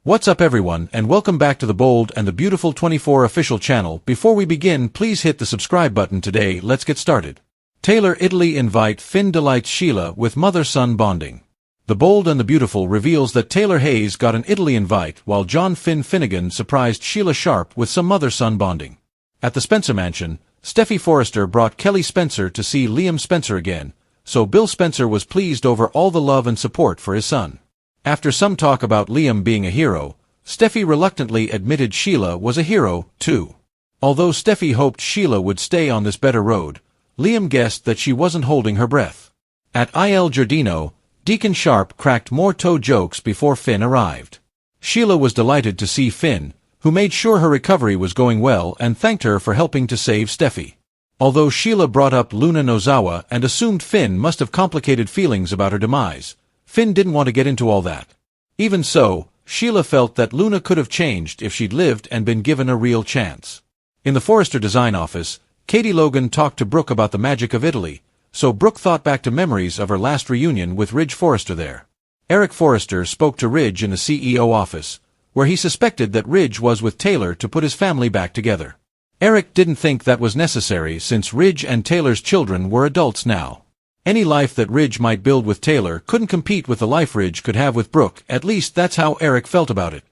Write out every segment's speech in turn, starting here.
What's up everyone, and welcome back to the Bold and the Beautiful 24 official channel. Before we begin, please hit the subscribe button today. Let's get started. Taylor Italy invite Finn delights Sheila with mother-son bonding. The Bold and the Beautiful reveals that Taylor Hayes got an Italy invite while John Finn Finnegan surprised Sheila Sharp with some mother-son bonding. At the Spencer mansion, Steffy Forrester brought Kelly Spencer to see Liam Spencer again, so Bill Spencer was pleased over all the love and support for his son. After some talk about Liam being a hero, Steffy reluctantly admitted Sheila was a hero, too. Although Steffy hoped Sheila would stay on this better road, Liam guessed that she wasn't holding her breath. At Il Giardino, Deacon Sharp cracked more toe jokes before Finn arrived. Sheila was delighted to see Finn, who made sure her recovery was going well and thanked her for helping to save Steffy. Although Sheila brought up Luna Nozawa and assumed Finn must have complicated feelings about her demise, Finn didn't want to get into all that. Even so, Sheila felt that Luna could have changed if she'd lived and been given a real chance. In the Forrester design office, Katie Logan talked to Brooke about the magic of Italy, so Brooke thought back to memories of her last reunion with Ridge Forrester there. Eric Forrester spoke to Ridge in the CEO office, where he suspected that Ridge was with Taylor to put his family back together. Eric didn't think that was necessary since Ridge and Taylor's children were adults now. Any life that Ridge might build with Taylor couldn't compete with the life Ridge could have with Brooke, at least that's how Eric felt about it.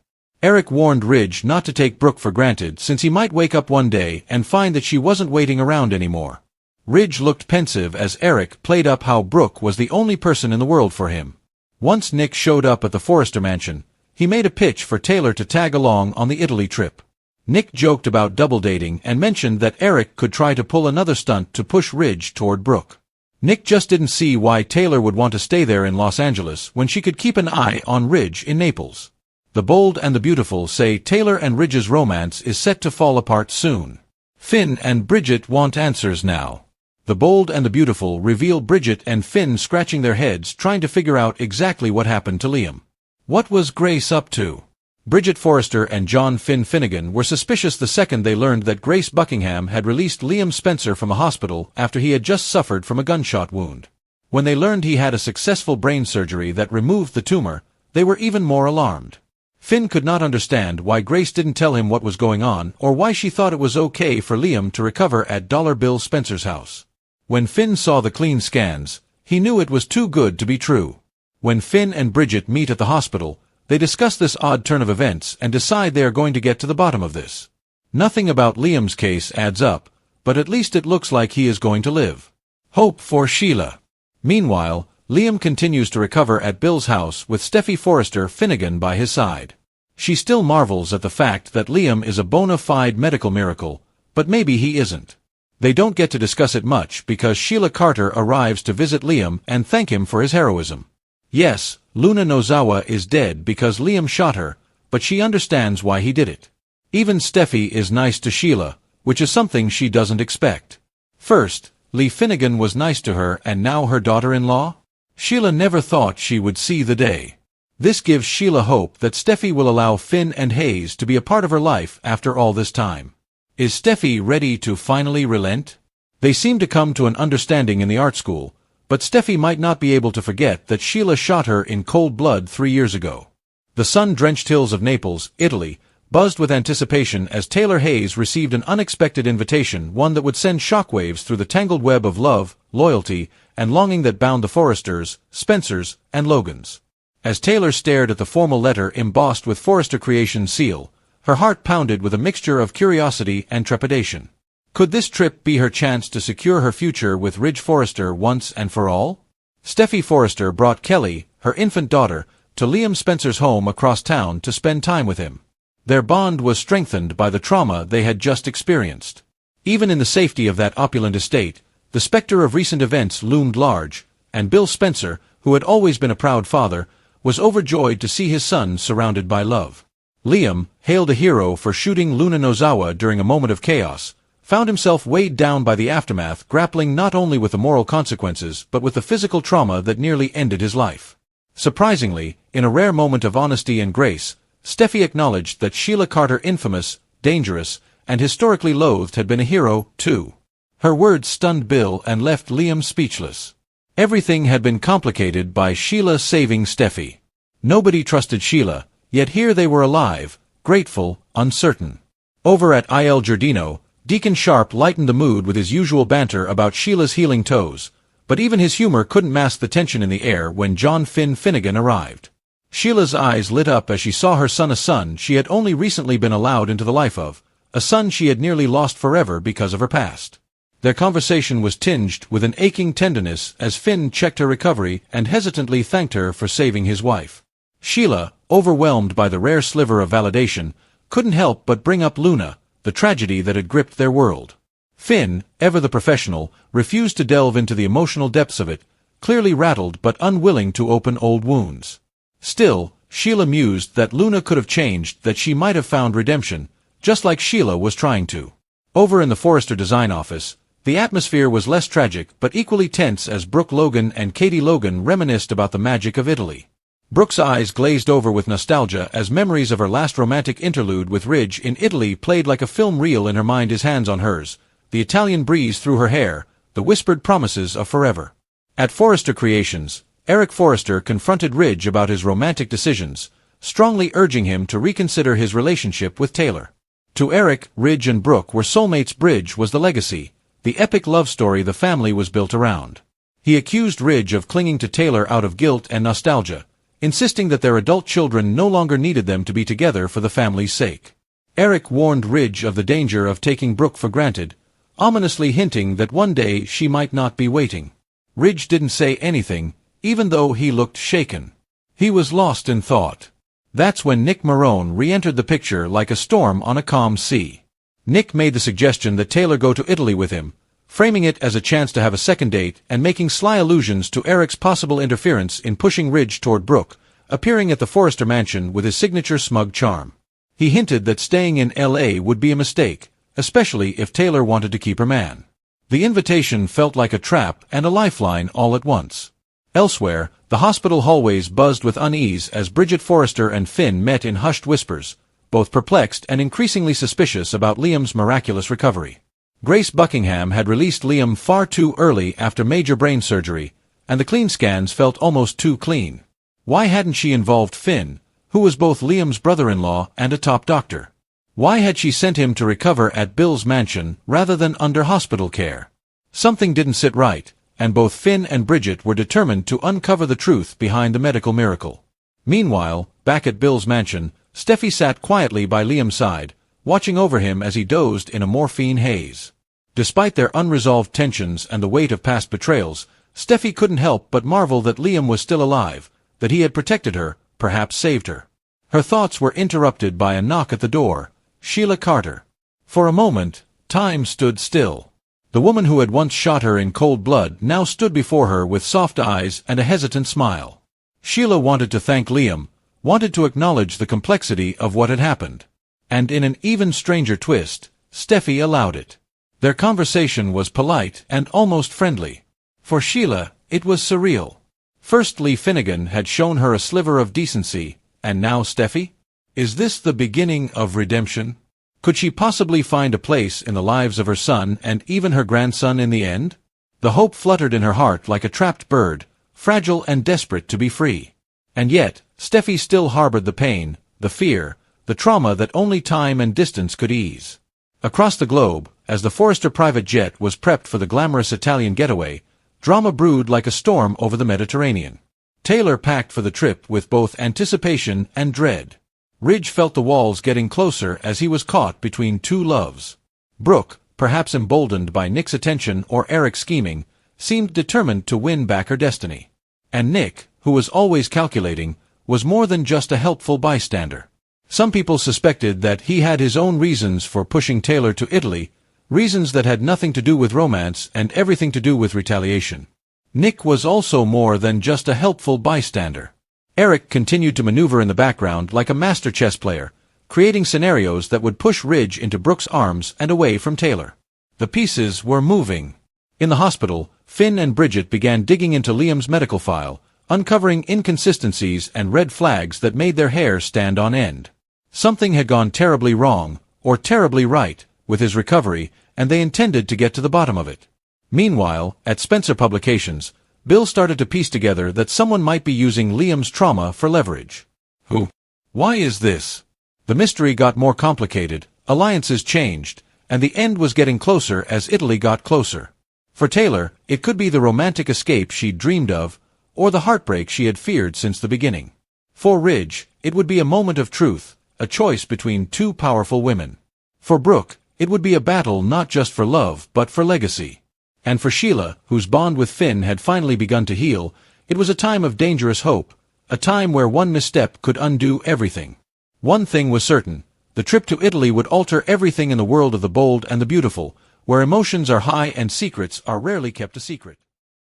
Eric warned Ridge not to take Brooke for granted since he might wake up one day and find that she wasn't waiting around anymore. Ridge looked pensive as Eric played up how Brooke was the only person in the world for him. Once Nick showed up at the Forrester mansion, he made a pitch for Taylor to tag along on the Italy trip. Nick joked about double dating and mentioned that Eric could try to pull another stunt to push Ridge toward Brooke. Nick just didn't see why Taylor would want to stay there in Los Angeles when she could keep an eye on Ridge in Naples. The Bold and the Beautiful say Taylor and Ridge's romance is set to fall apart soon. Finn and Bridget want answers now. The Bold and the Beautiful reveal Bridget and Finn scratching their heads trying to figure out exactly what happened to Liam. What was Grace up to? Bridget Forrester and John Finn Finnegan were suspicious the second they learned that Grace Buckingham had released Liam Spencer from a hospital after he had just suffered from a gunshot wound. When they learned he had a successful brain surgery that removed the tumor, they were even more alarmed. Finn could not understand why Grace didn't tell him what was going on or why she thought it was okay for Liam to recover at Dollar Bill Spencer's house. When Finn saw the clean scans, he knew it was too good to be true. When Finn and Bridget meet at the hospital, they discuss this odd turn of events and decide they are going to get to the bottom of this. Nothing about Liam's case adds up, but at least it looks like he is going to live. Hope for Sheila. Meanwhile, Liam continues to recover at Bill's house with Steffy Forrester Finnegan by his side. She still marvels at the fact that Liam is a bona fide medical miracle, but maybe he isn't. They don't get to discuss it much because Sheila Carter arrives to visit Liam and thank him for his heroism. Yes, Luna Nozawa is dead because Liam shot her, but she understands why he did it. Even Steffy is nice to Sheila, which is something she doesn't expect. First, Lee Finnegan was nice to her and now her daughter-in-law? Sheila never thought she would see the day. This gives Sheila hope that Steffy will allow Finn and Hayes to be a part of her life after all this time. Is Steffy ready to finally relent? They seem to come to an understanding in the art school, but Steffy might not be able to forget that Sheila shot her in cold blood 3 years ago. The sun-drenched hills of Naples, Italy, buzzed with anticipation as Taylor Hayes received an unexpected invitation, one that would send shockwaves through the tangled web of love, loyalty, and longing that bound the Forresters, Spencers, and Logans. As Taylor stared at the formal letter embossed with Forrester Creations' seal, her heart pounded with a mixture of curiosity and trepidation. Could this trip be her chance to secure her future with Ridge Forrester once and for all? Steffy Forrester brought Kelly, her infant daughter, to Liam Spencer's home across town to spend time with him. Their bond was strengthened by the trauma they had just experienced. Even in the safety of that opulent estate, the specter of recent events loomed large, and Bill Spencer, who had always been a proud father, was overjoyed to see his son surrounded by love. Liam, hailed a hero for shooting Luna Nozawa during a moment of chaos, found himself weighed down by the aftermath, grappling not only with the moral consequences but with the physical trauma that nearly ended his life. Surprisingly, in a rare moment of honesty and grace, Steffy acknowledged that Sheila Carter, infamous, dangerous, and historically loathed, had been a hero, too. Her words stunned Bill and left Liam speechless. Everything had been complicated by Sheila saving Steffy. Nobody trusted Sheila, Yet here they were alive, grateful, uncertain. Over at Il Giardino, Deacon Sharp lightened the mood with his usual banter about Sheila's healing toes, but even his humor couldn't mask the tension in the air when John Finn Finnegan arrived. Sheila's eyes lit up as she saw her son, a son she had only recently been allowed into the life of, a son she had nearly lost forever because of her past. Their conversation was tinged with an aching tenderness as Finn checked her recovery and hesitantly thanked her for saving his wife. Sheila, overwhelmed by the rare sliver of validation, couldn't help but bring up Luna, the tragedy that had gripped their world. Finn, ever the professional, refused to delve into the emotional depths of it, clearly rattled but unwilling to open old wounds. Still, Sheila mused that Luna could have changed, that she might have found redemption, just like Sheila was trying to. Over in the Forrester design office, the atmosphere was less tragic but equally tense as Brooke Logan and Katie Logan reminisced about the magic of Italy. Brooke's eyes glazed over with nostalgia as memories of her last romantic interlude with Ridge in Italy played like a film reel in her mind, his hands on hers, the Italian breeze through her hair, the whispered promises of forever. At Forrester Creations, Eric Forrester confronted Ridge about his romantic decisions, strongly urging him to reconsider his relationship with Taylor. To Eric, Ridge and Brooke were soulmates. Bridge was the legacy, the epic love story the family was built around. He accused Ridge of clinging to Taylor out of guilt and nostalgia, insisting that their adult children no longer needed them to be together for the family's sake. Eric warned Ridge of the danger of taking Brooke for granted, ominously hinting that one day she might not be waiting. Ridge didn't say anything, even though he looked shaken. He was lost in thought. That's when Nick Marone re-entered the picture like a storm on a calm sea. Nick made the suggestion that Taylor go to Italy with him, framing it as a chance to have a second date and making sly allusions to Eric's possible interference in pushing Ridge toward Brooke, appearing at the Forrester mansion with his signature smug charm. He hinted that staying in L.A. would be a mistake, especially if Taylor wanted to keep her man. The invitation felt like a trap and a lifeline all at once. Elsewhere, the hospital hallways buzzed with unease as Bridget Forrester and Finn met in hushed whispers, both perplexed and increasingly suspicious about Liam's miraculous recovery. Grace Buckingham had released Liam far too early after major brain surgery, and the clean scans felt almost too clean. Why hadn't she involved Finn, who was both Liam's brother-in-law and a top doctor? Why had she sent him to recover at Bill's mansion rather than under hospital care? Something didn't sit right, and both Finn and Bridget were determined to uncover the truth behind the medical miracle. Meanwhile, back at Bill's mansion, Steffy sat quietly by Liam's side, watching over him as he dozed in a morphine haze. Despite their unresolved tensions and the weight of past betrayals, Steffy couldn't help but marvel that Liam was still alive, that he had protected her, perhaps saved her. Her thoughts were interrupted by a knock at the door. Sheila Carter. For a moment, time stood still. The woman who had once shot her in cold blood now stood before her with soft eyes and a hesitant smile. Sheila wanted to thank Liam, wanted to acknowledge the complexity of what had happened. And in an even stranger twist, Steffy allowed it. Their conversation was polite and almost friendly. For Sheila, it was surreal. First Lee Finnegan had shown her a sliver of decency, and now Steffy? Is this the beginning of redemption? Could she possibly find a place in the lives of her son and even her grandson in the end? The hope fluttered in her heart like a trapped bird, fragile and desperate to be free. And yet, Steffy still harbored the pain, the fear, the trauma that only time and distance could ease. Across the globe, as the Forrester private jet was prepped for the glamorous Italian getaway, drama brewed like a storm over the Mediterranean. Taylor packed for the trip with both anticipation and dread. Ridge felt the walls getting closer as he was caught between two loves. Brooke, perhaps emboldened by Nick's attention or Eric's scheming, seemed determined to win back her destiny. And Nick, who was always calculating, was more than just a helpful bystander. Some people suspected that he had his own reasons for pushing Taylor to Italy, reasons that had nothing to do with romance and everything to do with retaliation. Nick was also more than just a helpful bystander. Eric continued to maneuver in the background like a master chess player, creating scenarios that would push Ridge into Brooke's arms and away from Taylor. The pieces were moving. In the hospital, Finn and Bridget began digging into Liam's medical file, uncovering inconsistencies and red flags that made their hair stand on end. Something had gone terribly wrong, or terribly right, with his recovery, and they intended to get to the bottom of it. Meanwhile, at Spencer Publications, Bill started to piece together that someone might be using Liam's trauma for leverage. Who? Why is this? The mystery got more complicated, alliances changed, and the end was getting closer as Italy got closer. For Taylor, it could be the romantic escape she'd dreamed of, or the heartbreak she had feared since the beginning. For Ridge, it would be a moment of truth, a choice between two powerful women. For Brooke, it would be a battle not just for love but for legacy. And for Sheila, whose bond with Finn had finally begun to heal, it was a time of dangerous hope, a time where one misstep could undo everything. One thing was certain: the trip to Italy would alter everything in the world of the bold and the beautiful, where emotions are high and secrets are rarely kept a secret.